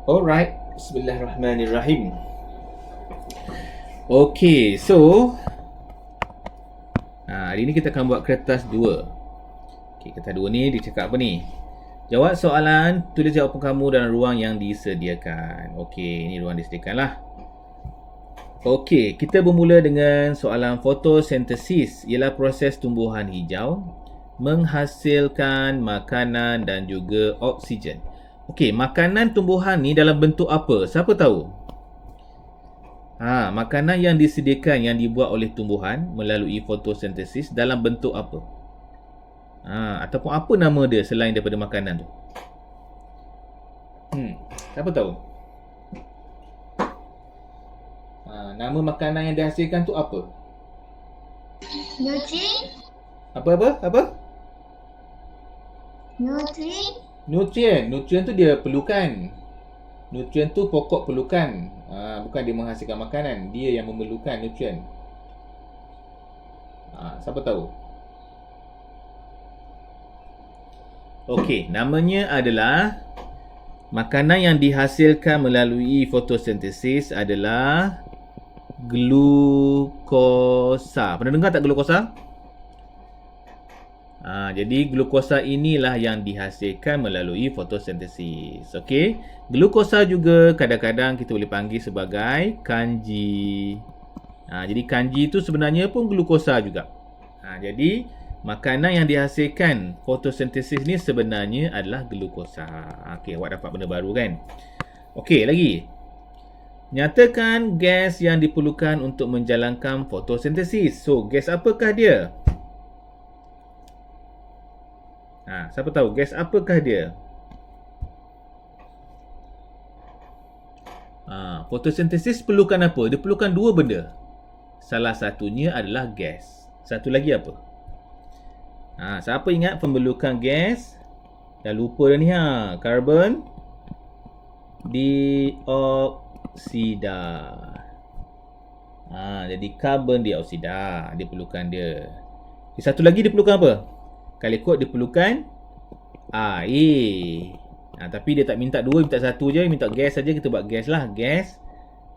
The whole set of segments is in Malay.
Alright, Bismillahirrahmanirrahim. Okay, so hari ni kita akan buat kertas 2. Okay, kertas 2 ni dia cakap apa ni? Jawab soalan, tulis jawapan kamu dalam ruang yang disediakan. Okay, ni ruang disediakan lah. Okay, kita bermula dengan soalan fotosintesis, ialah proses tumbuhan hijau menghasilkan makanan dan juga oksigen. Okey, makanan tumbuhan ni dalam bentuk apa? Siapa tahu? Makanan yang disediakan, yang dibuat oleh tumbuhan melalui fotosintesis dalam bentuk apa? Ataupun apa nama dia selain daripada makanan tu? Siapa tahu? Nama makanan yang dihasilkan tu apa? Nutrien? Apa? Nutrien? Nutrien tu dia perlukan. Nutrien tu pokok perlukan. Bukan dia menghasilkan makanan. Dia yang memerlukan nutrien. Siapa tahu? Okey, namanya adalah makanan yang dihasilkan melalui fotosintesis adalah glukosa. Pernah dengar tak glukosa? Jadi glukosa inilah yang dihasilkan melalui fotosintesis. Okey. Glukosa juga kadang-kadang kita boleh panggil sebagai kanji. Jadi kanji itu sebenarnya pun glukosa juga. Jadi makanan yang dihasilkan fotosintesis ni sebenarnya adalah glukosa. Okey, awak dapat benda baru kan? Okey, lagi. Nyatakan gas yang diperlukan untuk menjalankan fotosintesis. So, gas apakah dia? Siapa tahu gas apakah dia? Fotosintesis perlukan apa? Dia perlukan dua benda. Salah satunya adalah gas. Satu lagi apa? Siapa ingat pembelukan gas? Dah lupa dah ni Karbon dioksida. Jadi karbon dioksida dia perlukan dia. Satu lagi dia perlukan apa? Kalau ikut dia perlukan air. Tapi dia tak minta dua, minta satu je. Minta gas saja, kita buat gas lah. Gas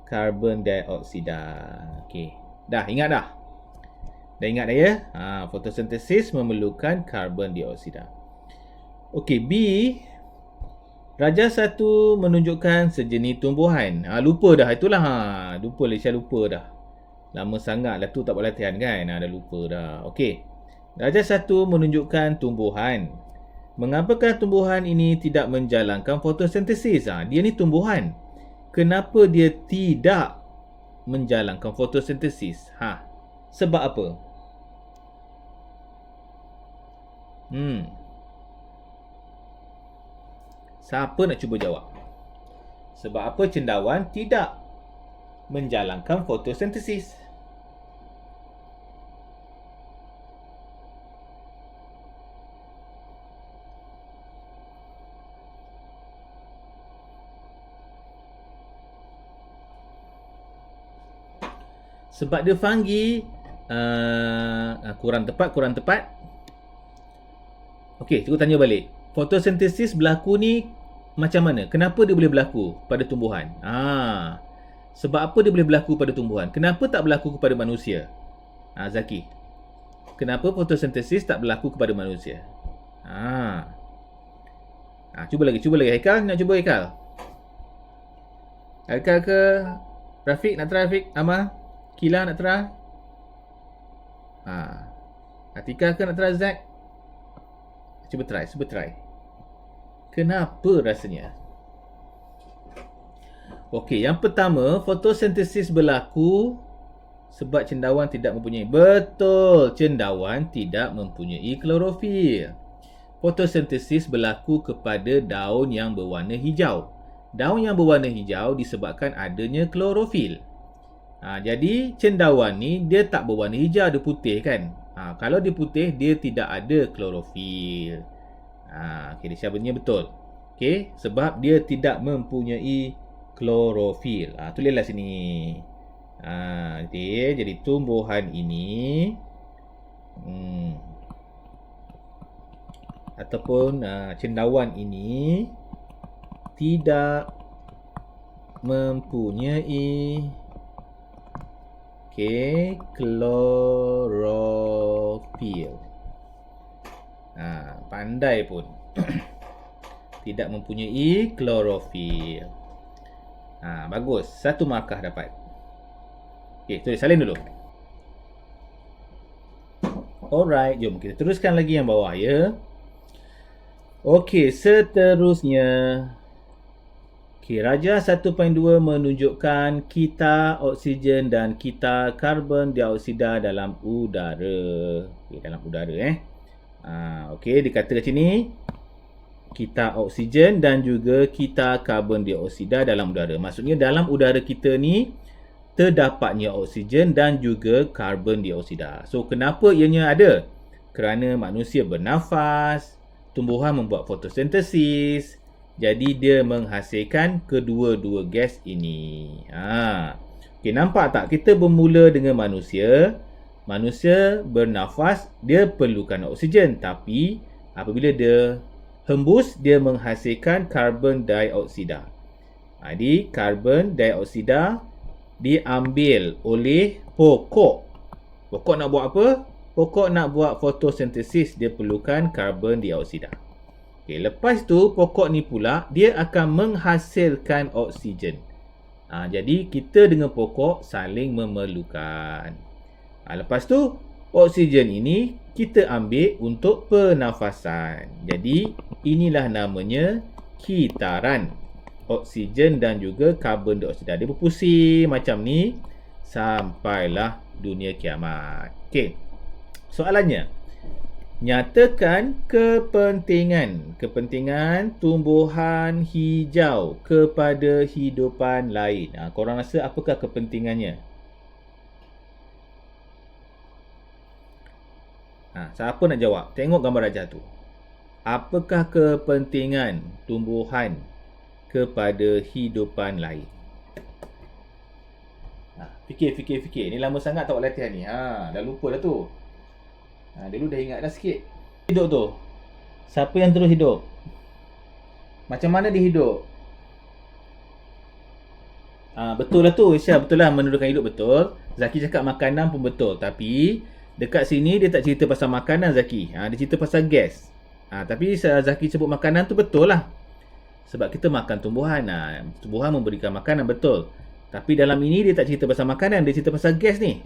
karbon dioksida. Okey. Dah ingat dah? Dah ingat dah ya? Fotosintesis memerlukan karbon dioksida. Okey, B. Raja 1 menunjukkan sejenis tumbuhan. Lupa dah. Itulah. Lupa dah. Lama sangat dah tu tak buat latihan kan? Dah lupa dah. Okey. Raja 1 menunjukkan tumbuhan. Mengapakah tumbuhan ini tidak menjalankan fotosintesis? Dia ni tumbuhan. Kenapa dia tidak menjalankan fotosintesis? Sebab apa? Siapa nak cuba jawab? Sebab apa cendawan tidak menjalankan fotosintesis? Sebab dia fungi. Kurang tepat. Okey, cikgu tanya balik. Fotosintesis berlaku ni macam mana? Kenapa dia boleh berlaku pada tumbuhan? Sebab apa dia boleh berlaku pada tumbuhan? Kenapa tak berlaku kepada manusia? Zaki. Kenapa fotosintesis tak berlaku kepada manusia? Cuba lagi. Haikal, nak cuba Haikal? Haikal ke? Rafiq, nak try Rafiq? Amal? Kila nak try? Atika ke nak try Zack? Cuba try. Kenapa rasanya? Okey, yang pertama, fotosintesis berlaku sebab cendawan tidak mempunyai. Betul, cendawan tidak mempunyai klorofil. Fotosintesis berlaku kepada daun yang berwarna hijau. Daun yang berwarna hijau disebabkan adanya klorofil. Jadi cendawan ni dia tak berwarna hijau, dia putih kan. Kalau dia putih, dia tidak ada klorofil. Okay, dia siapanya betul. Okay, sebab dia tidak mempunyai klorofil. Tulislah sini. Jadi tumbuhan ini ataupun cendawan ini tidak mempunyai klorofil. Pandai pun. Tidak mempunyai klorofil. Bagus. 1 markah dapat. Salin dulu. Alright, jom kita teruskan lagi yang bawah ya. Seterusnya. Raja 1.2 menunjukkan kita oksigen dan kita karbon dioksida dalam udara. Dalam udara dikata kat sini kita oksigen dan juga kita karbon dioksida dalam udara. Maksudnya dalam udara kita ni terdapatnya oksigen dan juga karbon dioksida. So kenapa ianya ada? Kerana manusia bernafas, tumbuhan membuat fotosintesis. Jadi dia menghasilkan kedua-dua gas ini. Nampak tak? Kita bermula dengan manusia. Manusia bernafas, dia perlukan oksigen. Tapi apabila dia hembus, dia menghasilkan karbon dioksida. Jadi karbon dioksida diambil oleh pokok. Pokok nak buat apa? Pokok nak buat fotosintesis, dia perlukan karbon dioksida. Lepas tu pokok ni pula dia akan menghasilkan oksigen. Jadi kita dengan pokok saling memerlukan. Lepas tu oksigen ini kita ambil untuk pernafasan. Jadi inilah namanya kitaran oksigen dan juga karbon dioksida. Dia berpusing macam ni sampailah dunia kiamat. Soalannya, nyatakan kepentingan tumbuhan hijau kepada hidupan lain. Korang rasa apakah kepentingannya? Siapa nak jawab? Tengok gambar rajah tu. Apakah kepentingan tumbuhan kepada hidupan lain? Fikir. Ni lama sangat tak buat latihan ni. Dah lupa dah tu. Dulu dah ingat dah sikit. Hidup tu, siapa yang terus hidup? Macam mana dia hidup? Betul lah tu Isya, betul lah menurutkan hidup betul. Zaki cakap makanan pun betul. Tapi dekat sini dia tak cerita pasal makanan Zaki. Dia cerita pasal gas. Tapi Zaki sebut makanan tu betul lah. Sebab kita makan tumbuhan. Tumbuhan memberikan makanan, betul. Tapi dalam ini dia tak cerita pasal makanan, dia cerita pasal gas ni.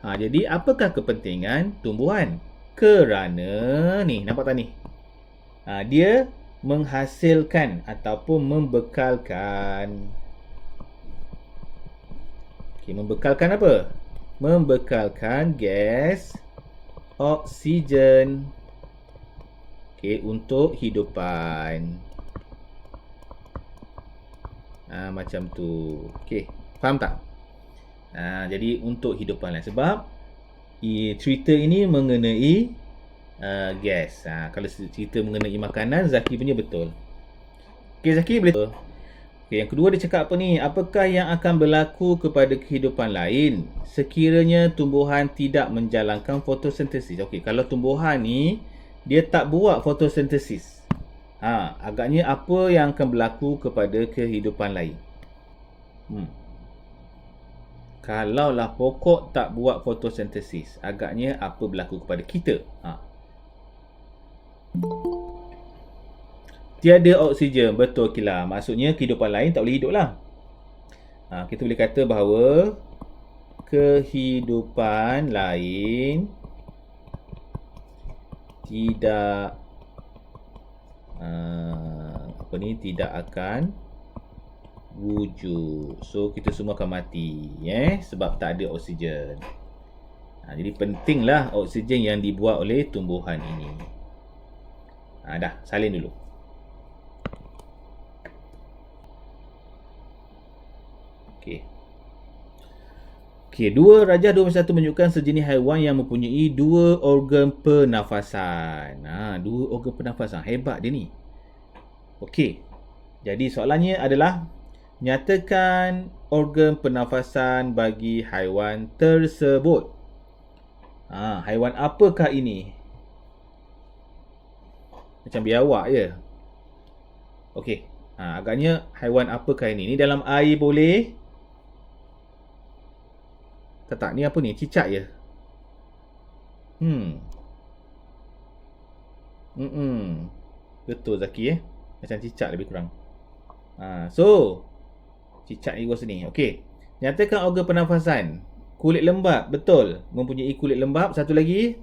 Jadi apakah kepentingan tumbuhan? Kerana ni, nampak tak ni? Dia menghasilkan ataupun membekalkan. Membekalkan apa? Membekalkan gas oksigen untuk hidupan. Macam tu. Faham tak? Jadi untuk hidupan lain. Sebab cerita ini mengenai gas. Kalau cerita mengenai makanan, Zaki punya betul. Zaki boleh. Yang kedua dia cakap apa ni? Apakah yang akan berlaku kepada kehidupan lain sekiranya tumbuhan tidak menjalankan fotosintesis? Kalau tumbuhan ni dia tak buat fotosintesis, agaknya apa yang akan berlaku kepada kehidupan lain? Kalaulah pokok tak buat fotosintesis, agaknya apa berlaku kepada kita? Tiada oksigen, betul Kila. Maksudnya kehidupan lain tak boleh hidup lah. Kita boleh kata bahawa kehidupan lain tidak tidak akan wujud. So kita semua akan mati, sebab tak ada oksigen. Jadi pentinglah oksigen yang dibuat oleh tumbuhan ini. Dah, salin dulu. Dua Rajah 21 menunjukkan sejenis haiwan yang mempunyai dua organ pernafasan. Dua organ pernafasan. Hebat dia ni. Jadi soalannya adalah, nyatakan organ pernafasan bagi haiwan tersebut. Haiwan apakah ini? Macam biawak je. Agaknya haiwan apakah ini? Ni dalam air boleh? Tak, ni apa ni? Cicak je. Betul Zaki Macam cicak lebih kurang. So, cicak ni gua sini. Okey. Nyatakan organ pernafasan. Kulit lembap, betul. Mempunyai kulit lembap. Satu lagi.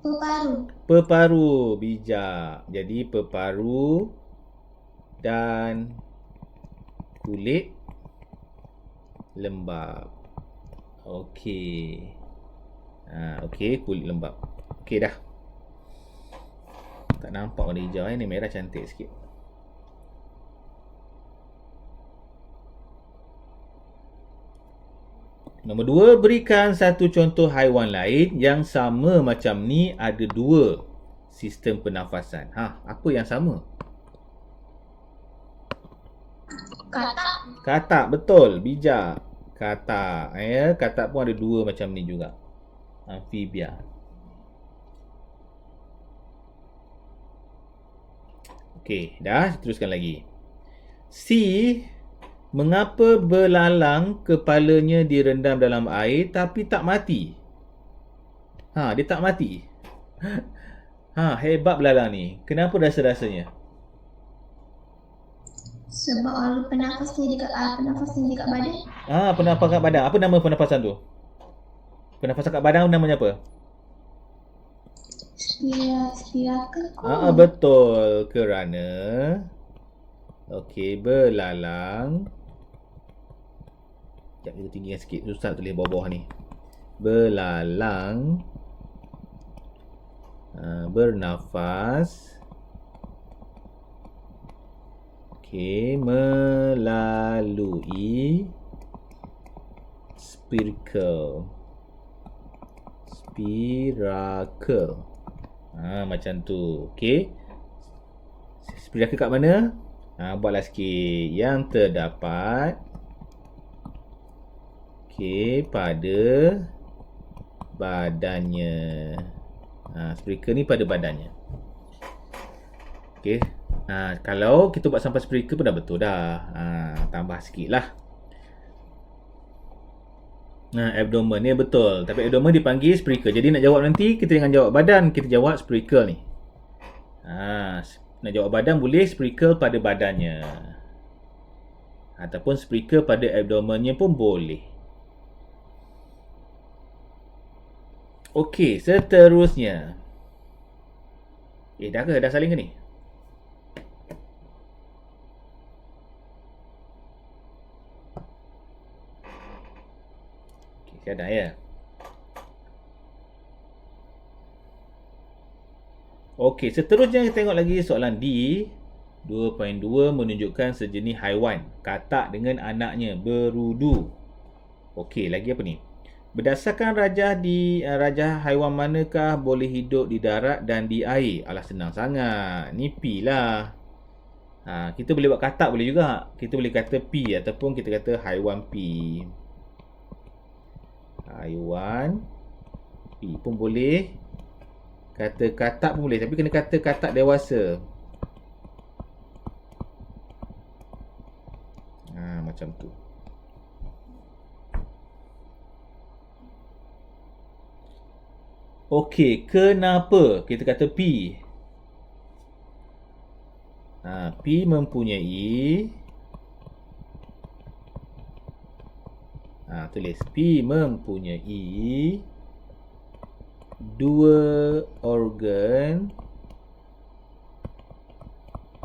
Peparu. Peparu, bijak. Jadi peparu dan kulit lembap. Okey. Okey, kulit lembap. Okey dah. Tak nampak warna hijau ni merah cantik sikit. Nombor 2, berikan satu contoh haiwan lain yang sama macam ni ada 2 sistem pernafasan. Apa yang sama? Katak. Katak, betul, bijak. Katak, katak pun ada 2 macam ni juga. Amfibia. Okey, dah teruskan lagi. C, mengapa belalang kepalanya direndam dalam air tapi tak mati? Dia tak mati. Hebat belalang ni. Kenapa rasa-rasanya? Sebab orang pernafasan dekat badan. Pernafasan kat badan. Apa nama pernafasan tu? Pernafasan kat badan namanya apa? Spirakel. Betul. Kerana okey, belalang. Sekejap kita tinggikan sikit. Susah tulis bawah-bawah ni. Belalang bernafas melalui spirakel. Macam tu. Okey. Spirakel kat mana? Buatlah sikit. Yang terdapat pada badannya. Spirakel ni pada badannya. Okey. Kalau kita buat sampai spirakel pun dah betul dah. Tambah sikit lah. Abdomen ni betul. Tapi abdomen dipanggil spirakel. Jadi nak jawab nanti, kita jangan jawab badan. Kita jawab spirakel ni. Nak jawab badan boleh spirakel pada badannya. Ataupun spirakel pada abdomennya pun boleh. Okey, seterusnya. Dah ke? Dah saling ke ni? Okey, dah ya. Okey, seterusnya kita tengok lagi soalan D. 2.2 menunjukkan sejenis haiwan. Katak dengan anaknya berudu. Okey, lagi apa ni? Berdasarkan rajah haiwan manakah boleh hidup di darat dan di air? Alah, senang sangat. Ni P lah. Kita boleh buat katak boleh juga. Kita boleh kata P ataupun kita kata haiwan P. Haiwan P pun boleh. Kata katak pun boleh. Tapi kena kata katak dewasa. Macam tu. Okey, kenapa kita kata P? P mempunyai tulis P mempunyai 2 organ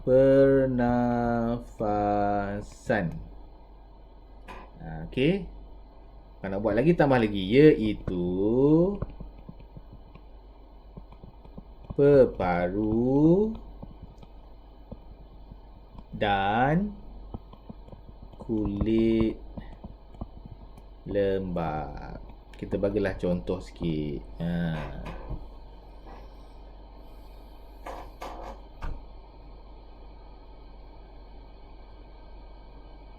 pernafasan. Okey. Kalau nak buat lagi, tambah lagi, iaitu peparu dan kulit lembap. Kita bagilah contoh sikit.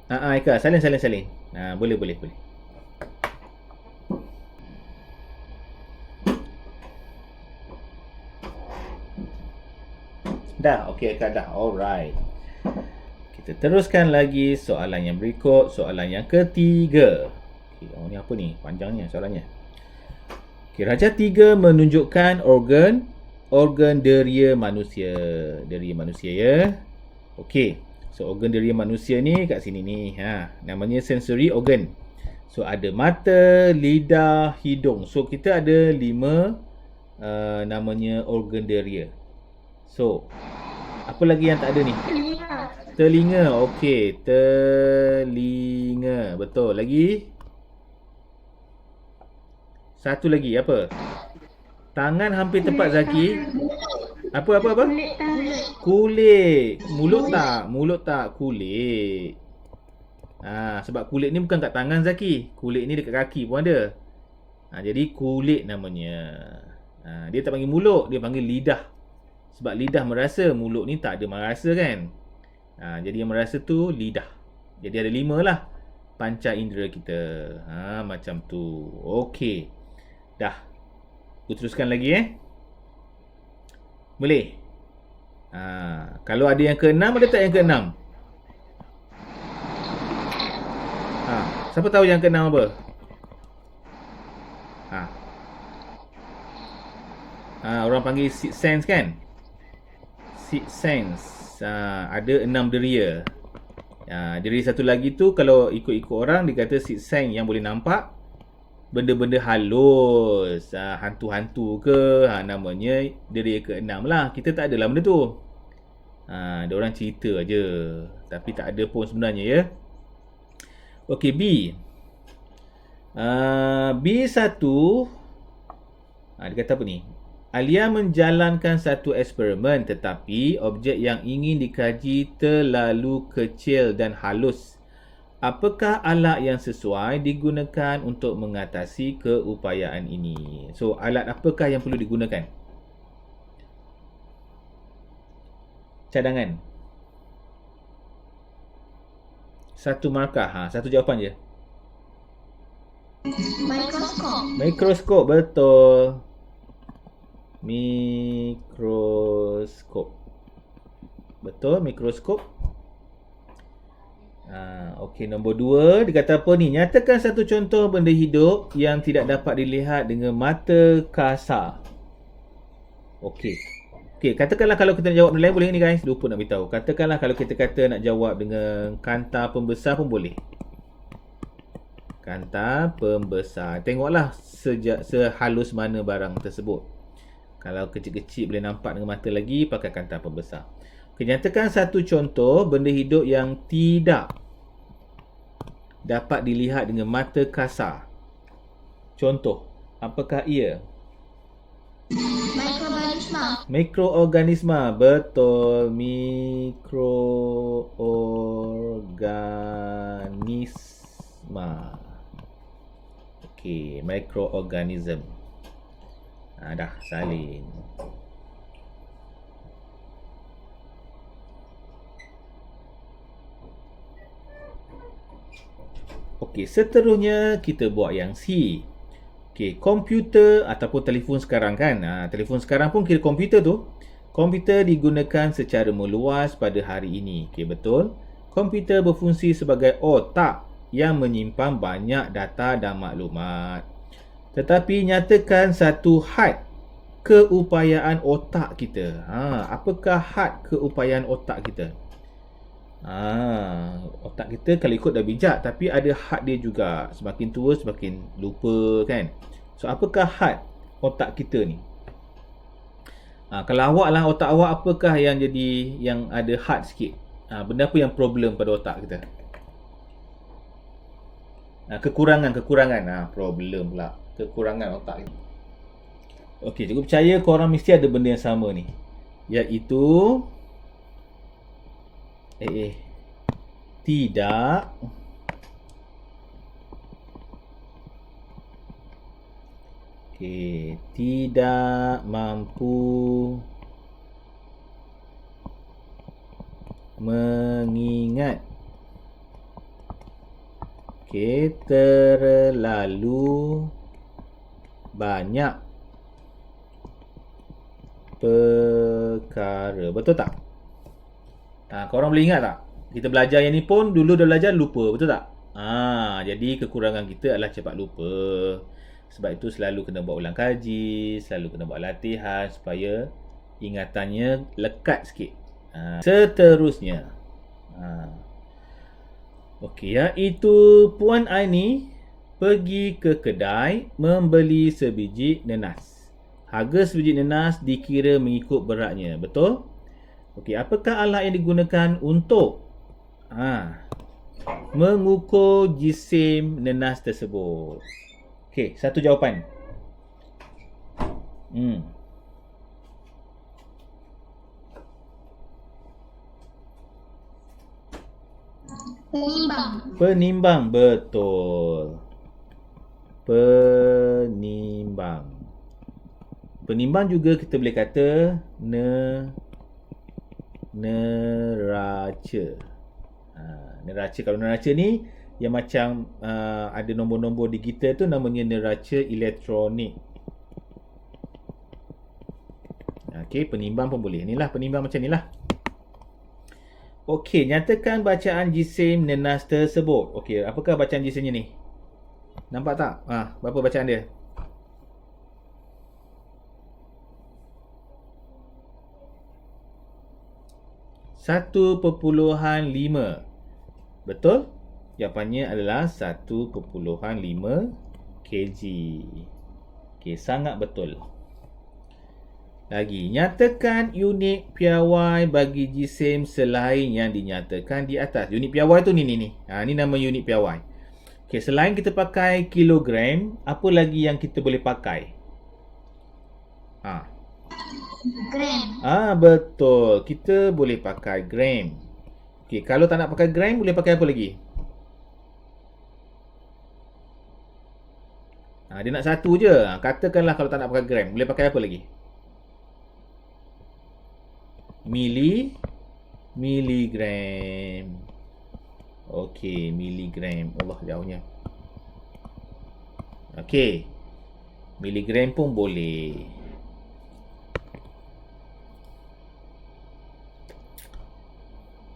Eka, salin. Boleh. Dah, okey Eka dah. Alright. Kita teruskan lagi soalan yang berikut, soalan yang ketiga. Okay, ni apa ni? Panjangnya soalannya. Okay, Raja 3 menunjukkan organ deria manusia. Deria manusia ya. Okey. So organ deria manusia ni kat sini ni. Namanya sensory organ. So ada mata, lidah, hidung. So kita ada 5 namanya organ deria. So apa lagi yang tak ada ni? Telinga. Okey, telinga. Betul. Lagi? Satu lagi apa? Tangan hampir tepat Zaki. Apa? Kulit. Mulut tak? Kulit. Sebab kulit ni bukan kat tangan Zaki. Kulit ni dekat kaki pun ada. Jadi kulit namanya. Dia tak panggil mulut, dia panggil lidah. Sebab lidah merasa, mulut ni tak ada merasa kan. Jadi yang merasa tu lidah. Jadi ada 5 lah panca indera kita. Macam tu. Okey. Dah. Aku teruskan lagi Boleh? Kalau ada yang ke-6, ada tak yang ke-6? Siapa tahu yang ke-6 apa? Orang panggil sixth sense kan? Sixth sense. Ada 6 deria. Deria satu lagi tu kalau ikut-ikut orang dia kata sixth sense yang boleh nampak benda-benda halus, hantu-hantu ke, namanya deria ke-6 lah. Kita tak adalah benda tu. Dia orang cerita aja, tapi tak ada pun sebenarnya ya. Okey, B. B1 dia kata apa ni? Alia menjalankan satu eksperimen tetapi objek yang ingin dikaji terlalu kecil dan halus. Apakah alat yang sesuai digunakan untuk mengatasi keupayaan ini? So, alat apakah yang perlu digunakan? Cadangan. Satu markah. Satu jawapan je. Mikroskop. Betul. Mikroskop. Betul, mikroskop. Okey, nombor 2. Dia kata apa ni? Nyatakan satu contoh benda hidup yang tidak dapat dilihat dengan mata kasar. Okey, katakanlah kalau kita nak jawab benda lain boleh ni guys. Lupa nak beritahu. Katakanlah kalau kita kata nak jawab dengan kanta pembesar pun boleh. Kanta pembesar. Tengoklah sehalus mana barang tersebut. Kalau kecil-kecil boleh nampak dengan mata lagi, pakai kanta pembesar. Nyatakan satu contoh benda hidup yang tidak dapat dilihat dengan mata kasar. Contoh, apakah ia? Mikroorganisma. Betul, mikroorganisma. Okey, microorganism. Dah salin. Okey, seterusnya kita buat yang C. Okey, komputer ataupun telefon sekarang kan. Telefon sekarang pun kira komputer tu. Komputer digunakan secara meluas pada hari ini. Okey, betul. Komputer berfungsi sebagai otak yang menyimpan banyak data dan maklumat. Tetapi nyatakan satu had keupayaan otak kita. Apakah had keupayaan otak kita? Otak kita kalau ikut dah bijak, tapi ada had dia juga. Semakin tua semakin lupa kan. So apakah had otak kita ni? Kalau awak lah, otak awak apakah yang jadi yang ada had sikit? Benda apa yang problem pada otak kita? Kekurangan. Problem pula. Kekurangan otak ni. Okey, cikgu percaya korang mesti ada benda yang sama ni. Iaitu tidak tidak mampu mengingat. Terlalu banyak perkara. Betul tak? Korang boleh ingat tak? Kita belajar yang ni pun dulu dah belajar lupa, betul tak? Jadi kekurangan kita adalah cepat lupa. Sebab itu selalu kena buat ulang kaji, selalu kena buat latihan supaya ingatannya lekat sikit. Seterusnya. Okey, iaitu Puan Aini pergi ke kedai membeli sebiji nenas. Harga sebiji nenas dikira mengikut beratnya, betul? Okey, apakah alat yang digunakan untuk mengukur jisim nenas tersebut? Okey, satu jawapan. Penimbang. Penimbang, betul. Penimbang. Penimbang juga kita boleh kata neraca. Neraca, kalau neraca ni yang macam ada nombor-nombor digital tu namanya neraca elektronik. Okey, penimbang pun boleh. Inilah penimbang macam ni lah. Okey, nyatakan bacaan jisim nenas tersebut. Okey, apakah bacaan jisimnya ni? Nampak tak? Berapa bacaan dia? Satu 1.5. Betul? Jawapannya adalah 1.5 kg. Okey, sangat betul. Lagi, nyatakan unit piawai bagi jisim selain yang dinyatakan di atas. Unit piawai tu ni. Ni nama unit piawai. Okey, selain kita pakai kilogram, apa lagi yang kita boleh pakai? Gram. Betul. Kita boleh pakai gram. Okey, kalau tak nak pakai gram, boleh pakai apa lagi? Dia nak satu je. Katakanlah kalau tak nak pakai gram, boleh pakai apa lagi? Miligram. Okey, miligram. Allah, jauhnya. Okey. Miligram pun boleh.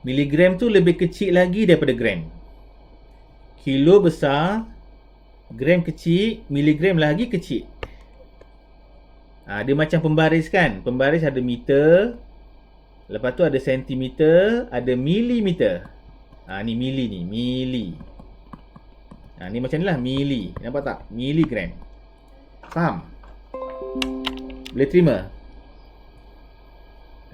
Miligram tu lebih kecil lagi daripada gram. Kilo besar, gram kecil, miligram lagi kecil. Dia macam pembaris kan? Pembaris ada meter, lepas tu ada sentimeter, ada milimeter. Ni mili ni, mili. Ni macam ni lah, mili. Nampak tak? Miligram. Faham? Boleh terima?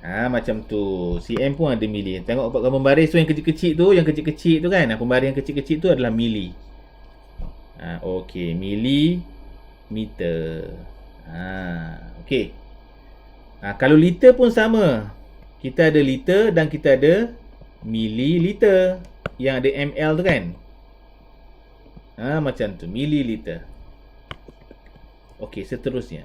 Macam tu. cm pun ada mili. Tengok pembaris tu yang kecil-kecil tu, kan? Pembaris yang kecil-kecil tu adalah mili. Okey, milimeter. Okey. Kalau liter pun sama. Kita ada liter dan kita ada mililiter. Yang ada ml tu kan? Macam tu, mililiter. Okey, seterusnya.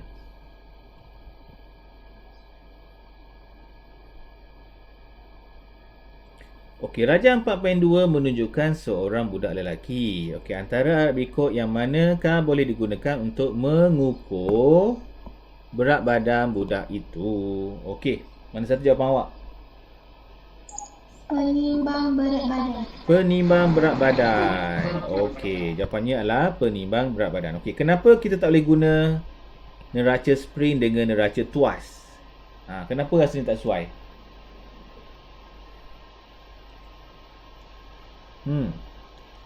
Okey, Raja 4.2 menunjukkan seorang budak lelaki. Okey, antara alat berikut yang manakah boleh digunakan untuk mengukur berat badan budak itu? Okey, mana satu jawapan awak? Penimbang berat badan. Penimbang berat badan. Okey, jawapannya adalah penimbang berat badan. Okey, kenapa kita tak boleh guna neraca spring dengan neraca tuas? Kenapa rasanya tak sesuai?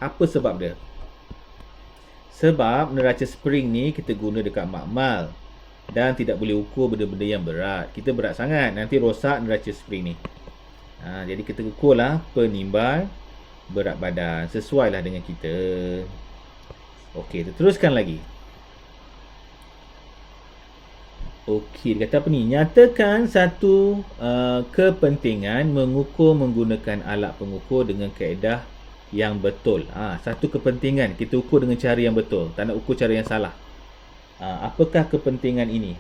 Apa sebab dia? Sebab neraca spring ni kita guna dekat makmal dan tidak boleh ukur benda-benda yang berat. Kita berat sangat, nanti rosak neraca spring ni. Jadi kita ukurlah penimbang berat badan. Sesuailah dengan kita. Okey, teruskan lagi. Okey, dia kata apa ni? Nyatakan satu kepentingan mengukur menggunakan alat pengukur dengan kaedah yang betul. Satu kepentingan kita ukur dengan cara yang betul. Tak nak ukur cara yang salah. Apakah kepentingan ini?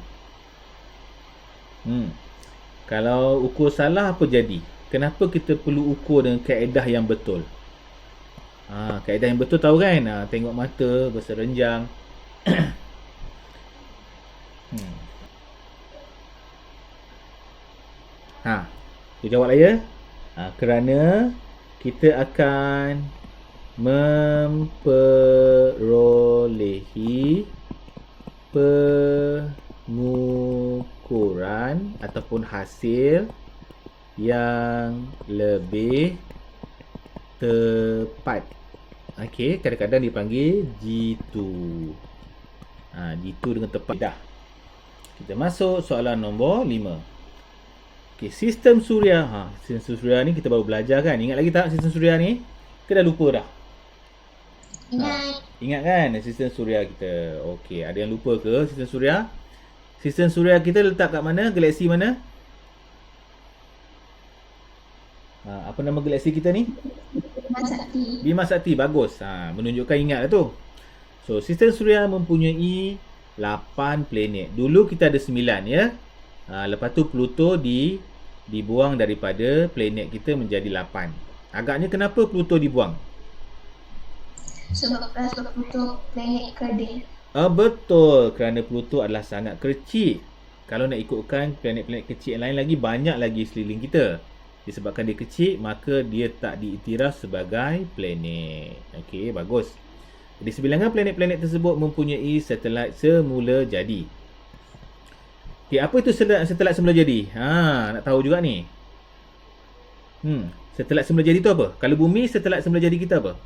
Kalau ukur salah, apa jadi? Kenapa kita perlu ukur dengan kaedah yang betul? Kaedah yang betul tahu kan? Tengok mata, berserenjang. Dia jawab lah ya. Kerana kita akan memperolehi pengukuran ataupun hasil yang lebih tepat. Okey, kadang-kadang dipanggil G2. G2 dengan tepat. Dah. Kita masuk soalan nombor 5. Okey, sistem suria. Sistem suria ni kita baru belajar kan? Ingat lagi tak sistem suria ni? Ke dah lupa dah? Ingat. Ingat kan sistem suria kita? Okey, ada yang lupa ke sistem suria? Sistem suria kita letak kat mana? Galaksi mana? Apa nama galaksi kita ni? Bima Sakti. Bima Sakti, bagus. Menunjukkan ingat lah tu. So, sistem suria mempunyai 8 planet. Dulu kita ada 9 ya. Lepas tu Pluto dibuang daripada planet kita menjadi 8. Agaknya kenapa Pluto dibuang? Sebab Pluto planet kerdil. Betul, kerana Pluto adalah sangat kecil. Kalau nak ikutkan planet-planet kecil yang lain lagi, banyak lagi seliling kita. Disebabkan dia kecil, maka dia tak diiktiraf sebagai planet. Okey, bagus. Jadi sebilangan planet-planet tersebut mempunyai satelit semula jadi. Okey, apa itu satelit semula jadi? Nak tahu juga ni. Satelit semula jadi tu apa? Kalau bumi, satelit semula jadi kita apa?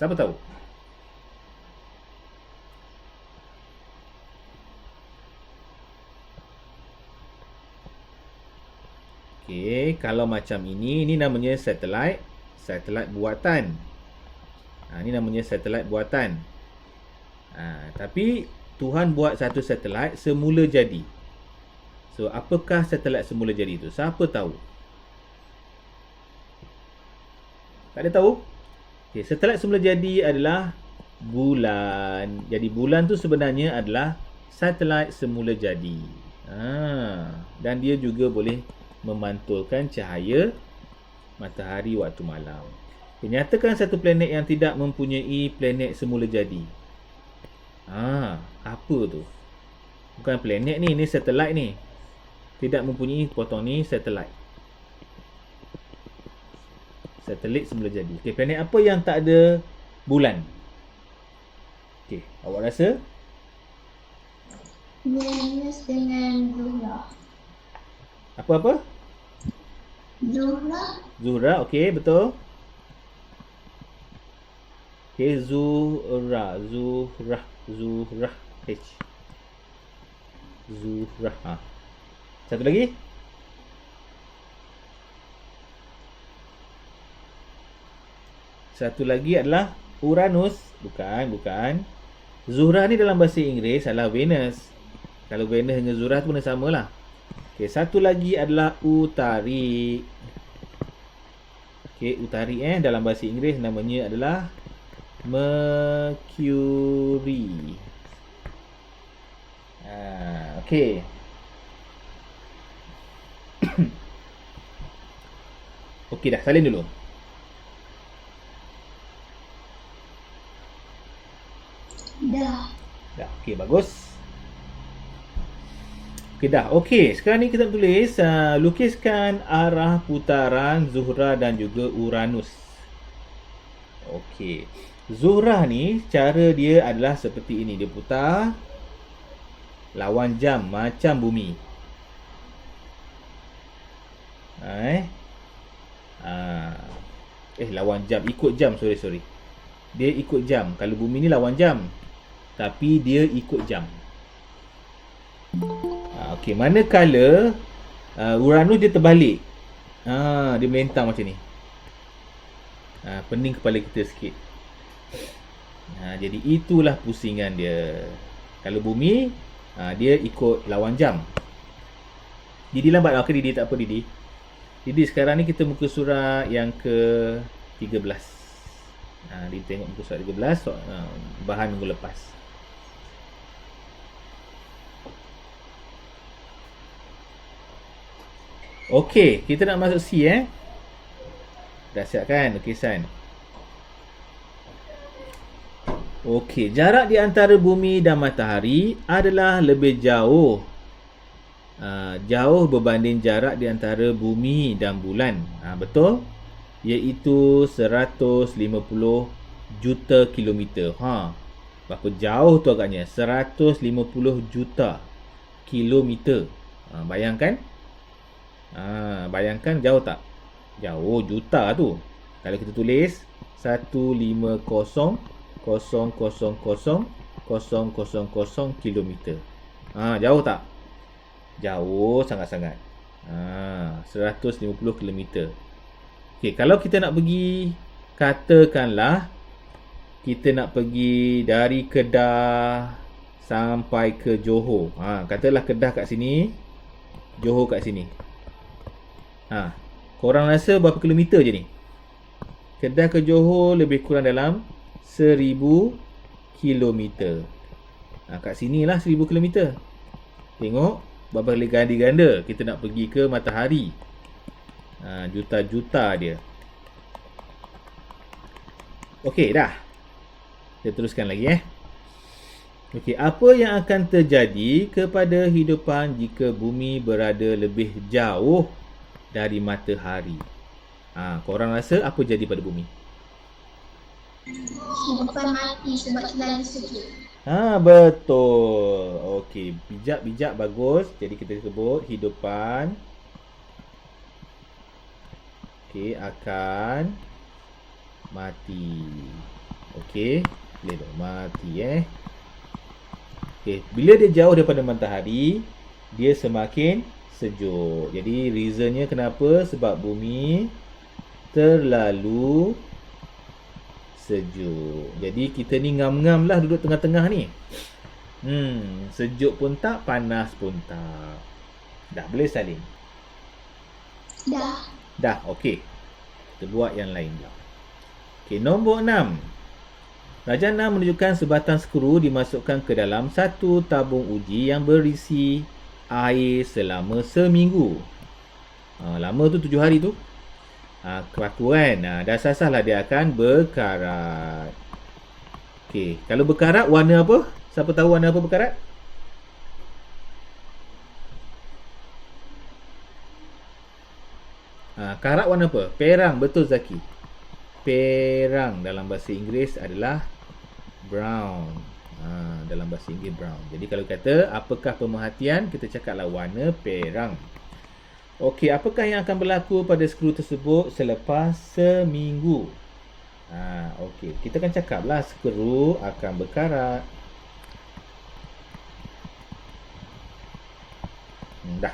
Siapa tahu? Okey, kalau macam ini namanya satelit buatan. Ini namanya satelit buatan. Tapi Tuhan buat satu satelit semula jadi. So, apakah satelit semula jadi itu? Siapa tahu? Tak ada tahu? Okey, satelit semula jadi adalah bulan. Jadi bulan tu sebenarnya adalah satelit semula jadi. Dan dia juga boleh memantulkan cahaya matahari waktu malam. Nyatakan satu planet yang tidak mempunyai planet semula jadi. Apa tu? Bukan planet ni, satelit ni. Tidak mempunyai potong ni satelit. Satelit semula jadi. Okey, planet apa yang tak ada bulan? Okey, awak rasa? Venus dengan Zuhra. Apa-apa? Zuhra. Zuhra, okey, betul. Okey, Zuhra. H. Zuhra. Satu lagi? Satu lagi adalah Uranus. Bukan. Zuhra ni dalam bahasa Inggeris adalah Venus. Kalau Venus dengan Zuhra tu pun sama lah. Okey, satu lagi adalah Utari. Okey, Utari dalam bahasa Inggeris namanya adalah Mercury. Okey. Okey dah, salin dulu. Dah. Okey, bagus. Okey dah. Okey, sekarang ni kita tulis lukiskan arah putaran Zuhra dan juga Uranus. Okey. Zuhra ni cara dia adalah seperti ini, dia putar lawan jam macam bumi. Lawan jam, ikut jam, sorry. Dia ikut jam. Kalau bumi ni lawan jam, tapi dia ikut jam. Okey, manakala Uranus dia terbalik. Dia melentang macam ni. Pening kepala kita sikit. Jadi itulah pusingan dia. Kalau bumi, dia ikut lawan jam. Didi lambat lah ke Didi? Tak apa Didi. Didi sekarang ni kita muka surat yang ke-13. Didi tengok muka surat 13, bahan minggu lepas. Okey, kita nak masuk C Dah siap kan lukisan? Okey, jarak di antara bumi dan matahari adalah lebih jauh Jauh berbanding jarak di antara bumi dan bulan. Betul? Iaitu 150 juta kilometer. Berapa jauh tu agaknya? 150 juta kilometer. Bayangkan. Bayangkan jauh tak? Jauh, juta tu. Kalau kita tulis 150,000,000 kilometer. Jauh tak? Jauh sangat-sangat. 150 kilometer. Okey, kalau kita nak pergi, katakanlah kita nak pergi dari Kedah sampai ke Johor. Katalah Kedah kat sini, Johor kat sini. Korang rasa berapa kilometer je ni? Kedah ke Johor lebih kurang dalam 1000 kilometer. Kat sini lah 1000 kilometer. Tengok berapa kali ganda kita nak pergi ke matahari. Juta-juta dia. Okey, dah. Kita teruskan lagi Okey, apa yang akan terjadi kepada hidupan jika bumi berada lebih jauh dari matahari? Korang rasa apa jadi pada bumi? Hidupan mati sebab terlalu sejuk. Betul. Okey, bijak bagus. Jadi kita sebut hidupan akan mati. Okey, boleh dah mati Okey, bila dia jauh daripada matahari, dia semakin sejuk. Jadi reasonnya kenapa? Sebab bumi terlalu sejuk. Jadi kita ni ngam-ngam lah duduk tengah-tengah ni. Sejuk pun tak, panas pun tak. Dah boleh salin? Dah, okey. Kita buat yang lain pula. Okey, nombor 6. Rajana menunjukkan sebatang skru dimasukkan ke dalam satu tabung uji yang berisi air selama seminggu. Lama tu 7 hari tu. Kelaku kan. Dah sasah lah dia akan berkarat. Okey, kalau berkarat warna apa? Siapa tahu warna apa berkarat? Karat warna apa? Perang, betul Zaki. Perang dalam bahasa Inggeris adalah brown. Dalam bahasa Inggeris brown. Jadi kalau kata apakah pemerhatian, kita cakaplah warna perang. Okey, apakah yang akan berlaku pada skru tersebut selepas seminggu? Okey, kita akan cakaplah skru akan berkarat. Dah.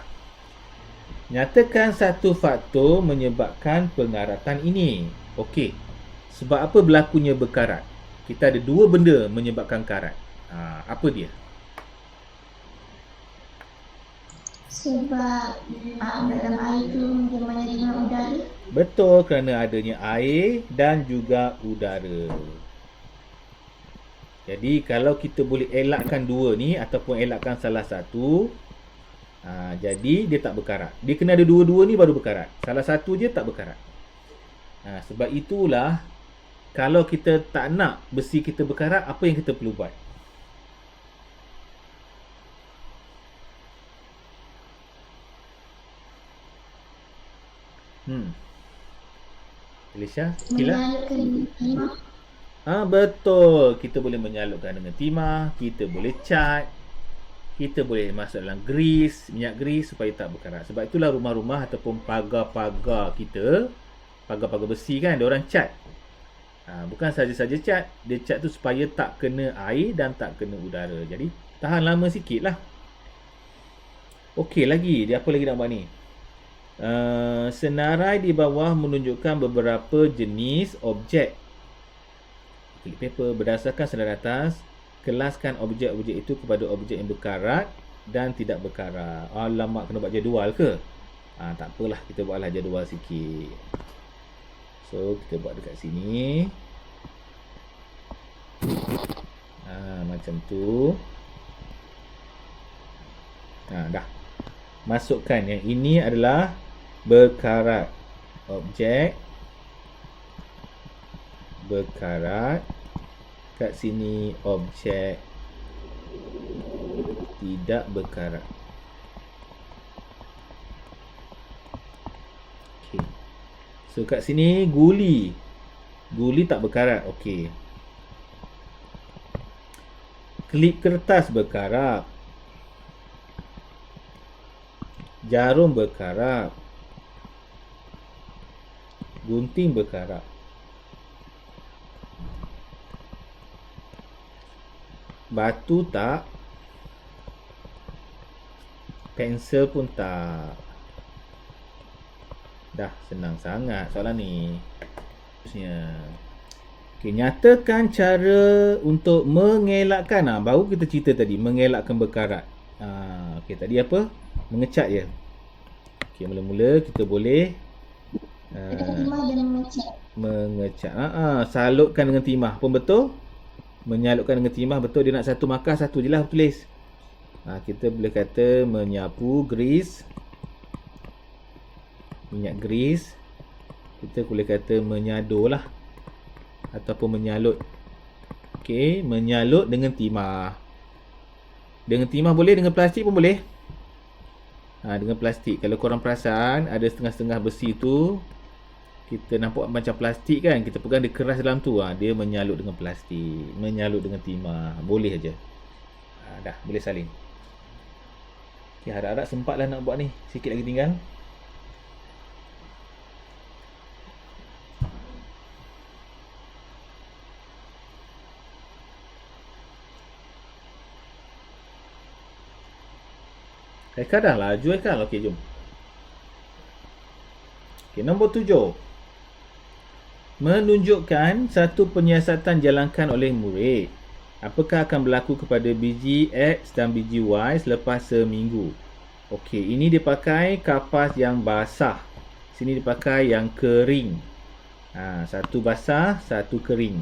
Nyatakan satu faktor menyebabkan pengaratan ini. Okey. Sebab apa berlakunya berkarat? Kita ada dua benda menyebabkan karat. Apa dia? Sebab dalam air tu dia menerima udara. Betul, kerana adanya air dan juga udara. Jadi kalau kita boleh elakkan dua ni ataupun elakkan salah satu, jadi dia tak berkarat. Dia kena ada dua-dua ni baru berkarat. Salah satu je tak berkarat. Sebab itulah kalau kita tak nak besi kita berkarat, apa yang kita perlu buat? Alicia, Menyalurkan timah. betul. Kita boleh menyalurkan dengan timah, kita boleh cat, kita boleh masuk dalam grease, minyak grease supaya tak berkarat. Sebab itulah rumah-rumah ataupun pagar-pagar kita, pagar-pagar besi kan, dia orang cat. Bukan saja-saja cat, dia cat tu supaya tak kena air dan tak kena udara. Jadi tahan lama sikit lah. Okey lagi, dia apa lagi nak buat ni? Senarai di bawah menunjukkan beberapa jenis objek. Klik paper berdasarkan senarai atas. Kelaskan objek-objek itu kepada objek yang berkarat dan tidak berkarat. Alamak, kena buat jadual ke? Tak apalah, kita buatlah jadual sikit. So, kita buat dekat sini. Macam tu. Dah. Masukkan yang ini adalah berkarat. Objek berkarat. Kat sini objek tidak berkarat. So kat sini guli. Guli tak berkarat. Okey. Klip kertas berkarat. Jarum berkarat. Gunting berkarat. Batu tak. Pensel pun tak. Dah senang sangat soalan ni. Terusnya. Okay, nyatakan cara untuk mengelakkan. Baru kita cerita tadi, mengelakkan berkarat. Okay, tadi apa? Mengecat je. Okay, mula-mula kita boleh Dekat timah dan mengecat. mengecat. Salutkan dengan timah pun betul. Menyalutkan dengan timah betul. Dia nak satu markah, satu je lah tulis. Kita boleh kata menyapu, grease. Minyak grease. Kita boleh kata menyado lah. Ataupun menyalut. Okey, menyalut dengan timah. Dengan timah boleh, dengan plastik pun boleh. Dengan plastik. Kalau korang perasan, ada setengah-setengah besi tu, kita nampak macam plastik kan. Kita pegang dia keras dalam tu. Dia menyalut dengan plastik. Menyalut dengan timah. Boleh aja. Dah, boleh salin. Okay, harap-harap sempat lah nak buat ni. Sikit lagi tinggal. Haikal dah laju Haikal. Okey, jom. Okey, nombor 7. Menunjukkan satu penyiasatan jalankan oleh murid. Apakah akan berlaku kepada biji X dan biji Y selepas seminggu? Okey, ini dipakai kapas yang basah. Sini dipakai yang kering. Satu basah, satu kering.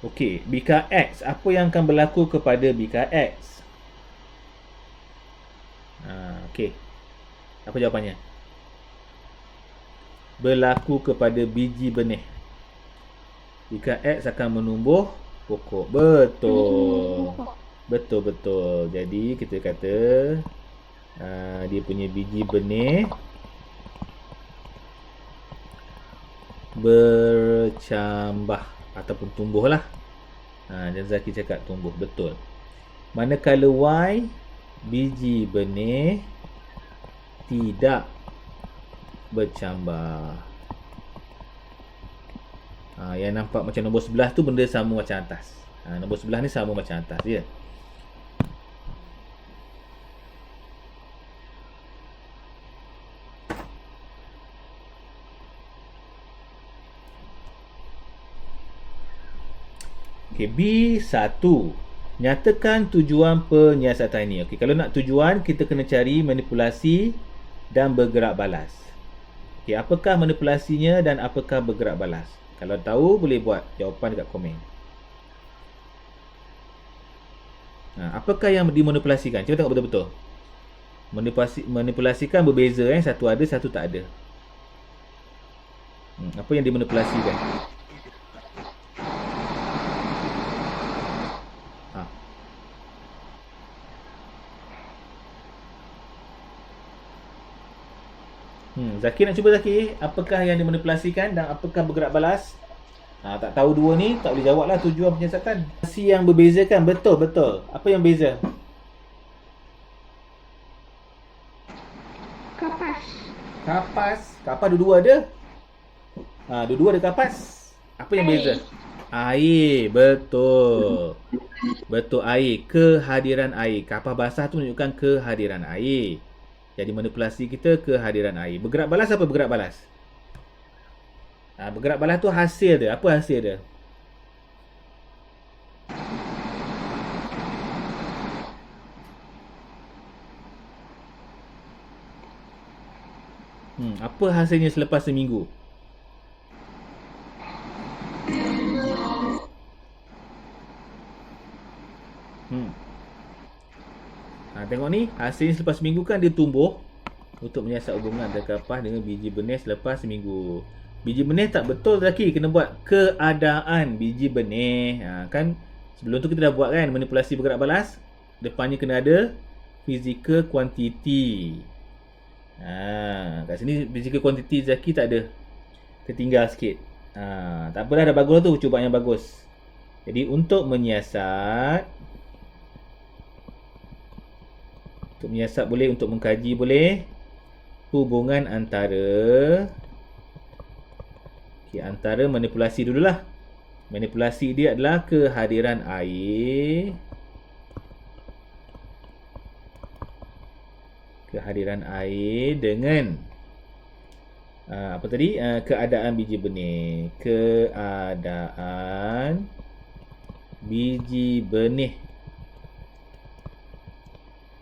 Okey, bika X. Apa yang akan berlaku kepada bika X? Okey. Apa jawapannya? Berlaku kepada biji benih. Bika X akan menumbuh pokok. Betul. Betul-betul. Jadi kita kata dia punya biji benih bercambah ataupun tumbuh lah. Dan Zaki cakap tumbuh. Betul. Manakala Y, biji benih tidak bercambah. Yang nampak macam nombor sebelah tu benda sama macam atas. Nombor sebelah ni sama macam atas je. Okey, B1. Nyatakan tujuan penyiasatan ini. Okey, kalau nak tujuan, kita kena cari manipulasi dan bergerak balas. Okey, apakah manipulasinya dan apakah bergerak balas? Kalau tahu, boleh buat jawapan dekat komen. Apakah yang dimanipulasikan? Cuba tengok betul-betul. Manipulasikan berbeza. Satu ada, satu tak ada. Apa yang dimanipulasikan? Zaki nak cuba Zaki. Apakah yang dimanipulasikan dan apakah bergerak balas? Tak tahu dua ni, tak boleh jawab lah tujuan penyiasatan. Si yang berbezakan, betul-betul. Apa yang beza? Kapas. Kapas dua-dua ada. Dua-dua ada kapas. Apa yang beza? Air, betul. Betul, air. Kehadiran air. Kapas basah tu menunjukkan kehadiran air. Jadi manipulasi kita kehadiran air. Bergerak balas apa bergerak balas? Bergerak balas tu hasil dia. Apa hasil dia? Apa hasilnya selepas seminggu? Tengok ni, hasilnya selepas seminggu kan dia tumbuh untuk menyiasat hubungan antara kapas dengan biji benih selepas seminggu. Biji benih tak betul lagi, kena buat keadaan biji benih. Kan sebelum tu kita dah buat kan manipulasi bergerak balas. Depannya kena ada physical quantity. Kat sini physical quantity Zaki tak ada. Tertinggal sikit. Tak apalah, dah bagus tu, cuba yang bagus. Jadi untuk menyiasat boleh, untuk mengkaji boleh. Hubungan antara antara manipulasi dululah. Manipulasi dia adalah kehadiran air. Kehadiran air dengan apa tadi? Keadaan biji benih. Keadaan biji benih.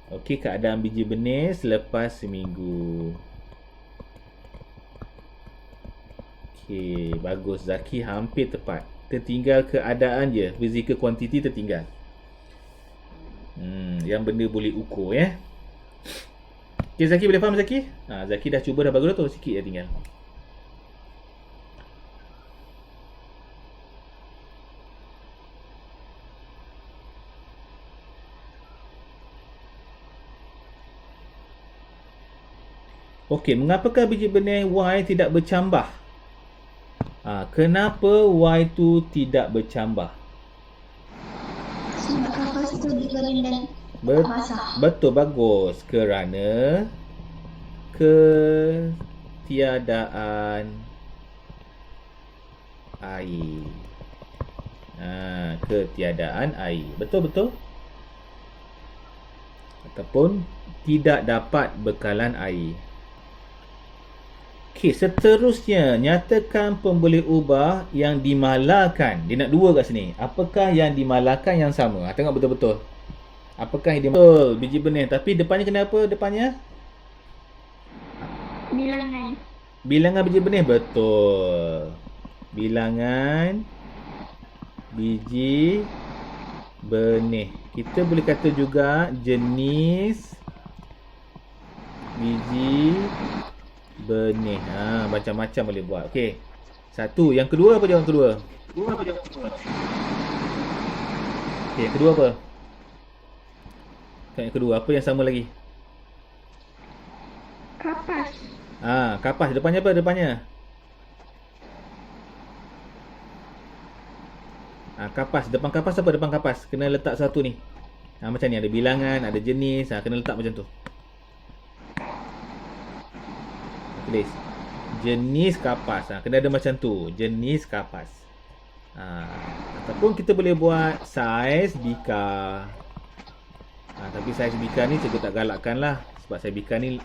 Okey, keadaan biji benih selepas seminggu. Okey, bagus. Zaki hampir tepat. Tertinggal keadaan je. Physical quantity tertinggal. Yang benda boleh ukur ya. Okey, Zaki boleh faham Zaki? Zaki dah cuba dah bagus dah tu. Sikit dah tinggal. Okey, mengapakah biji benih Y tidak bercambah? Kenapa Y tu tidak bercambah? Sebab kapas tu digoreng dan basah. Betul, bagus. Kerana ketiadaan air. Ketiadaan air. Betul. Ataupun tidak dapat bekalan air. Okey, seterusnya, nyatakan pemboleh ubah yang dimalakan. Dia nak dua kat sini. Apakah yang dimalakan yang sama? Tengok betul-betul. Apakah yang betul? Biji benih. Tapi depannya kena apa? Depannya? Bilangan. Bilangan biji benih. Betul. Bilangan biji benih. Kita boleh kata juga jenis biji benih. Macam-macam boleh buat. Okey. Satu. Yang kedua apa jawapan kedua? Okey, yang kedua apa? Yang kedua, apa yang sama lagi? Kapas. Kapas. Depannya apa? Depannya? Kapas. Depan kapas apa? Depan kapas. Kena letak satu ni. Macam ni. Ada bilangan, ada jenis. Kena letak macam tu. Tulis jenis kapas. Kena ada macam tu. Jenis kapas. Ataupun kita boleh buat saiz bika. Tapi saiz bika ni cikgu tak galakkan lah. Sebab saiz bika ni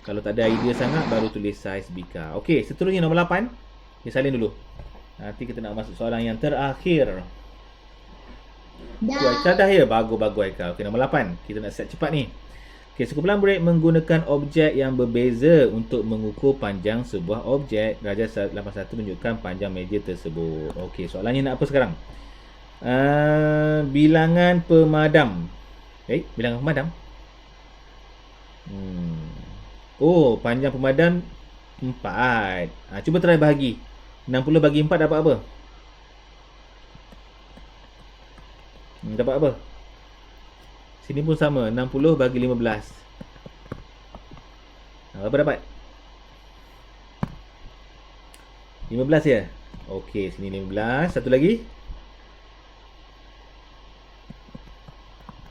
kalau tak ada idea sangat baru tulis saiz bika. Okey, seterusnya nombor 8. Okay, salin dulu. Nanti kita nak masuk soalan yang terakhir. Dah ya? Bagus Haikal. Okey, nombor 8. Kita nak set cepat ni. Okey, sekumpulan murid menggunakan objek yang berbeza untuk mengukur panjang sebuah objek. Darjah 81 menunjukkan panjang meja tersebut. Okey, soalannya nak apa sekarang? Bilangan pemadam. Bilangan pemadam. Panjang pemadam 4. Cuba try bahagi. 60 bagi 4 dapat apa? Dapat apa? Sini pun sama. 60 bagi 15. Berapa dapat? 15 ya? Okey, sini 15. Satu lagi.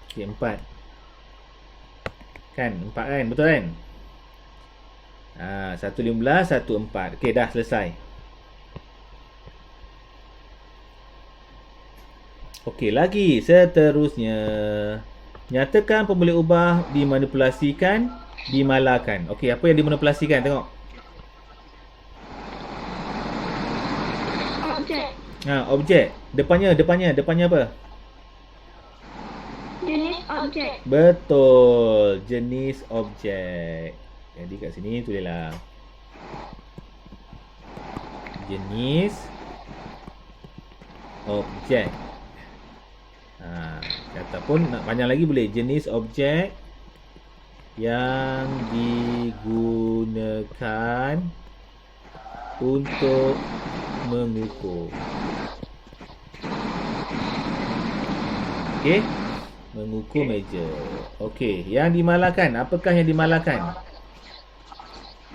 Okey, 4. Kan? 4 kan? Betul kan? Satu 15, satu 4. Okey, dah selesai. Okey, lagi seterusnya. Nyatakan pemboleh ubah dimanipulasikan, dimalakan. Okey, apa yang dimanipulasikan? Tengok. Objek. Depannya apa? Jenis objek. Betul, jenis objek. Jadi kat sini tulislah jenis objek. Ataupun nak panjang lagi boleh, jenis objek yang digunakan untuk mengukur. Okey, mengukur meja. Okey, yang dimalakan, apakah yang dimalakan?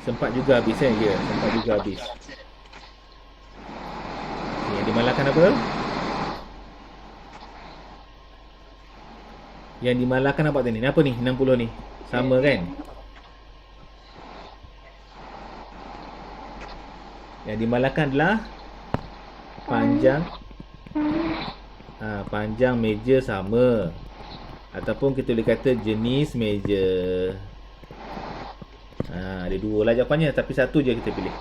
Sempat juga habis ya? Sempat juga habis. Yang dimalahkan apa? Yang dimalahkan apa tadi? Ni apa ni? 60 ni. Sama kan? Yang dimalahkan adalah panjang panjang meja sama. Ataupun kita boleh kata jenis meja. Ada dua lah jawapannya, tapi satu je kita pilih.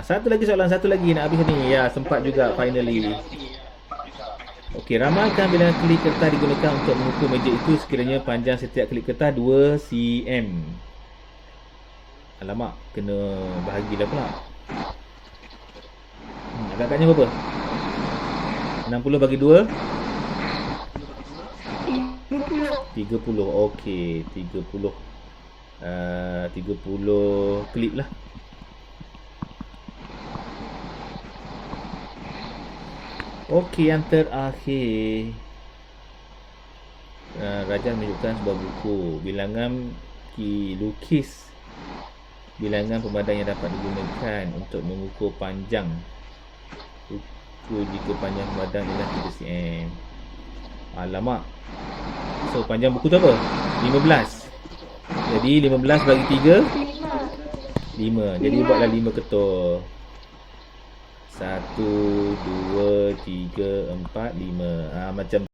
Satu lagi soalan, satu lagi nak habis ni. Ya, sempat juga finally. Okey, ramalkan bilangan klik kertas digunakan untuk mengukur meja itu sekiranya panjang setiap klik kertas 2 cm. Alamak, kena bahagilah pula. Agak-agaknya berapa? 60 bagi 2? 30. Okey, 30. 30 klip lah. Okey, yang terakhir. Raja menunjukkan sebuah buku bilangan lukis. Bilangan pemandang yang dapat digunakan untuk mengukur panjang. Ukur jika panjang pemandang ialah 3 cm. Alamak. So, panjang buku tu apa? 15. Jadi, 15 bagi 3? 5. Jadi, buatlah 5 ketul. 1, 2, 3, 4, 5. Macam